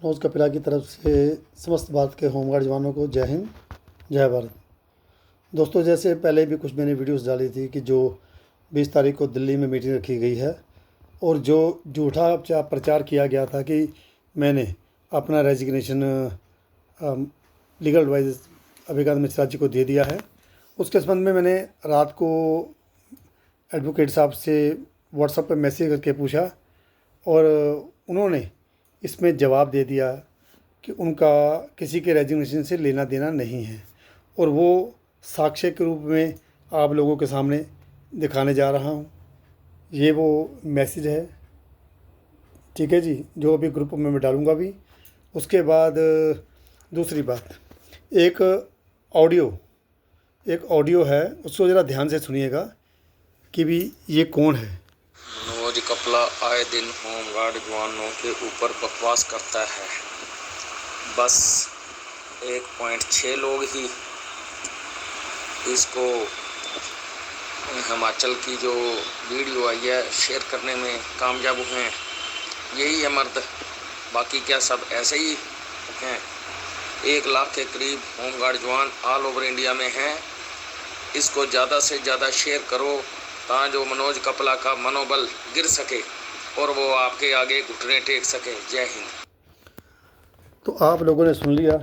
मनोज कपिला की तरफ से समस्त भारत के होमगार्ड जवानों को जय हिंद, जय भारत। दोस्तों, जैसे पहले भी कुछ मैंने वीडियोस डाली थी कि जो 20 तारीख को दिल्ली में मीटिंग रखी गई है और जो झूठा प्रचार किया गया था कि मैंने अपना resignation legal advice Abhikant Mishra ji को दे दिया है, उसके संबंध में मैंने रात को एडवोकेट साहब से व्हाट्सएप पर मैसेज करके पूछा और उन्होंने इसमें जवाब दे दिया कि उनका किसी के रेजिग्नेशन से लेना देना नहीं है और वो साक्ष्य के रूप में आप लोगों के सामने दिखाने जा रहा हूँ। ये वो मैसेज है, ठीक है जी, जो अभी ग्रुप में मैं डालूँगा भी। उसके बाद दूसरी बात, एक ऑडियो है, उसको ज़रा ध्यान से सुनिएगा कि भी ये कौन है। मनोज कपला आए दिन होमगार्ड जवानों के ऊपर बकवास करता है। बस 1.6 लोग ही इसको हिमाचल की जो वीडियो आई है शेयर करने में कामयाब हुए हैं। यही है मर्द, बाकी क्या सब ऐसे ही हैं। 1 लाख के करीब होमगार्ड जवान ऑल ओवर इंडिया में हैं। इसको ज़्यादा से ज़्यादा शेयर करो ताकि मनोज कपला का मनोबल गिर सके और वो आपके आगे घुटने टेक सके। जय हिंद। तो आप लोगों ने सुन लिया,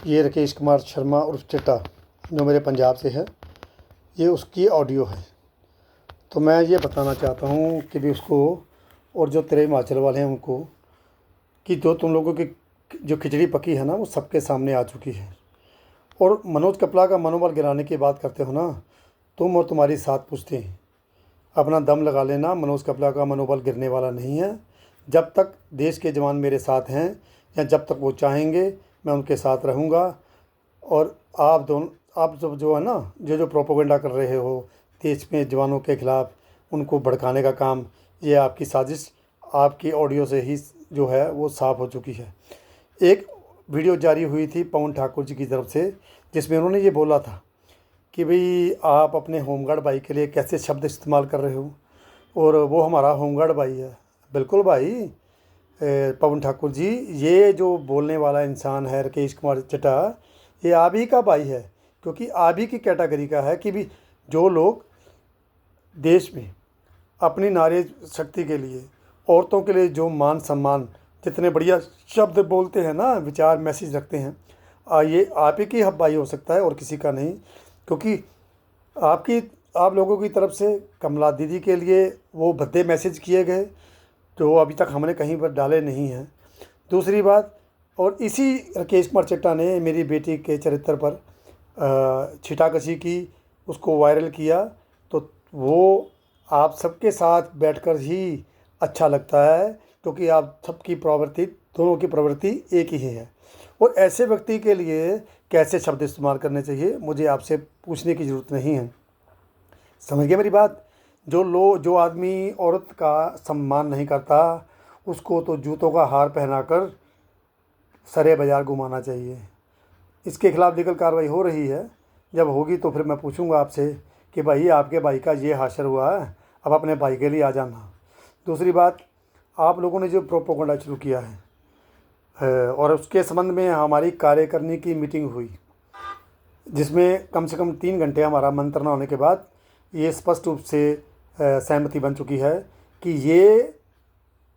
ये राकेश कुमार शर्मा उर्फ चिट्टा जो मेरे पंजाब से है, ये उसकी ऑडियो है। तो मैं ये बताना चाहता हूँ कि भी उसको और जो तेरे हिमाचल वाले हैं उनको कि जो तुम लोगों की जो खिचड़ी पकी है ना वो सबके सामने आ चुकी है। और मनोज कपला का मनोबल गिराने की बात करते हो ना, तुम और तुम्हारी साथ पूछते हैं, अपना दम लगा लेना। मनोज कपला का मनोबल गिरने वाला नहीं है। जब तक देश के जवान मेरे साथ हैं या जब तक वो चाहेंगे मैं उनके साथ रहूँगा। और आप जो है ना, जो प्रोपेगेंडा कर रहे हो देश में जवानों के ख़िलाफ़, उनको भड़काने का काम, ये आपकी साजिश आपकी ऑडियो से ही जो है वो साफ़ हो चुकी है। एक वीडियो जारी हुई थी पवन ठाकुर जी की तरफ से, जिसमें उन्होंने ये बोला था कि भाई आप अपने होमगार्ड भाई के लिए कैसे शब्द इस्तेमाल कर रहे हो और वो हमारा होमगार्ड भाई है। बिल्कुल भाई, पवन ठाकुर जी, ये जो बोलने वाला इंसान है राकेश कुमार चिट्टा, ये आप ही का भाई है, क्योंकि आप ही की कैटेगरी का है कि भी जो लोग देश में अपनी नारी शक्ति के लिए, औरतों के लिए जो मान सम्मान, जितने बढ़िया शब्द बोलते हैं ना, विचार मैसेज रखते हैं, ये आप ही की भाई हो सकता है और किसी का नहीं। क्योंकि आप लोगों की तरफ से कमला दीदी के लिए वो भद्दे मैसेज किए गए जो अभी तक हमने कहीं पर डाले नहीं हैं। दूसरी बात, और इसी राकेश कुमार चिट्टा ने मेरी बेटी के चरित्र पर छिटाकशी की, उसको वायरल किया। तो वो आप सबके साथ बैठकर ही अच्छा लगता है, क्योंकि आप सबकी प्रवृत्ति, दोनों की प्रवृत्ति एक ही है। और ऐसे व्यक्ति के लिए कैसे शब्द इस्तेमाल करने चाहिए मुझे आपसे पूछने की ज़रूरत नहीं है। समझ गए मेरी बात? जो आदमी औरत का सम्मान नहीं करता उसको तो जूतों का हार पहनाकर सरे बाज़ार घुमाना चाहिए। इसके खिलाफ़ लीगल कार्रवाई हो रही है, जब होगी तो फिर मैं पूछूंगा आपसे कि भाई आपके भाई का ये हाशर हुआ है, अब अपने भाई के लिए आ जाना। दूसरी बात, आप लोगों ने जो प्रोपेगेंडा शुरू किया है और उसके संबंध में हमारी कार्यकारिणी की मीटिंग हुई, जिसमें कम से कम 3 घंटे हमारा मंत्रणा होने के बाद ये स्पष्ट रूप से सहमति बन चुकी है कि ये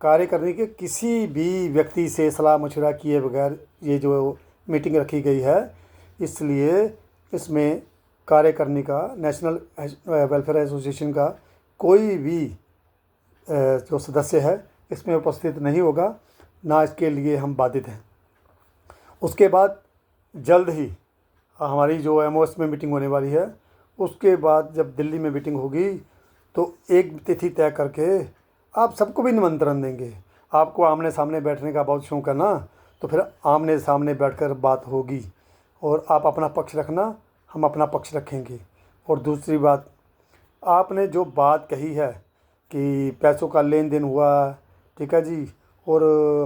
कार्यकारिणी के किसी भी व्यक्ति से सलाह मशवरा किए बगैर ये जो मीटिंग रखी गई है, इसलिए इसमें कार्यकारिणी का, नेशनल वेलफेयर एसोसिएशन का कोई भी जो सदस्य है इसमें उपस्थित नहीं होगा, ना इसके लिए हम बाधित हैं। उसके बाद जल्द ही हमारी जो एमओएस में मीटिंग होने वाली है, उसके बाद जब दिल्ली में मीटिंग होगी तो एक तिथि तय करके आप सबको भी निमंत्रण देंगे। आपको आमने सामने बैठने का बहुत शौक़ है ना, तो फिर आमने सामने बैठकर बात होगी और आप अपना पक्ष रखना, हम अपना पक्ष रखेंगे। और दूसरी बात, आपने जो बात कही है कि पैसों का लेन देन हुआ, ठीक है जी, और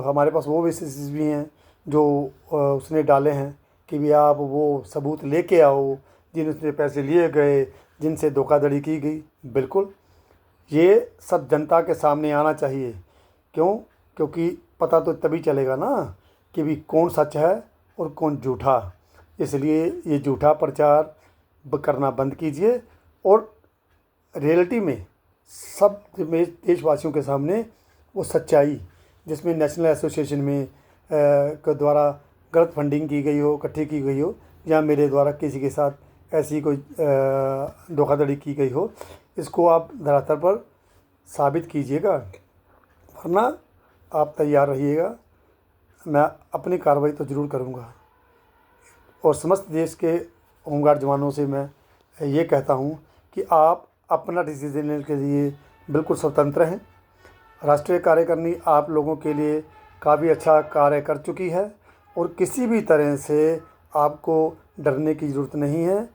हमारे पास वो विशेष भी हैं जो उसने डाले हैं कि भी आप वो सबूत लेके आओ जिनसे पैसे लिए गए, जिनसे धोखाधड़ी की गई। बिल्कुल, ये सब जनता के सामने आना चाहिए। क्यों? क्योंकि पता तो तभी चलेगा ना कि भी कौन सच है और कौन झूठा। इसलिए ये झूठा प्रचार करना बंद कीजिए और रियलिटी में सब देशवासियों के सामने वो सच्चाई, जिसमें नेशनल एसोसिएशन में के द्वारा गलत फंडिंग की गई हो, इकट्ठी की गई हो, या मेरे द्वारा किसी के साथ ऐसी कोई धोखाधड़ी की गई हो, इसको आप धरातल पर साबित कीजिएगा, वरना आप तैयार रहिएगा, मैं अपनी कार्रवाई तो ज़रूर करूँगा। और समस्त देश के होमगार्ड जवानों से मैं ये कहता हूँ कि आप अपना डिसीजन लेने के लिए बिल्कुल स्वतंत्र हैं। राष्ट्रीय कार्यकारिणी आप लोगों के लिए काफ़ी अच्छा कार्य कर चुकी है और किसी भी तरह से आपको डरने की ज़रूरत नहीं है।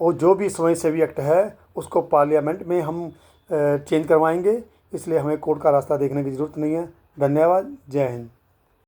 और जो भी स्वयंसेवी एक्ट है उसको पार्लियामेंट में हम चेंज करवाएंगे, इसलिए हमें कोर्ट का रास्ता देखने की ज़रूरत नहीं है। धन्यवाद। जय हिंद।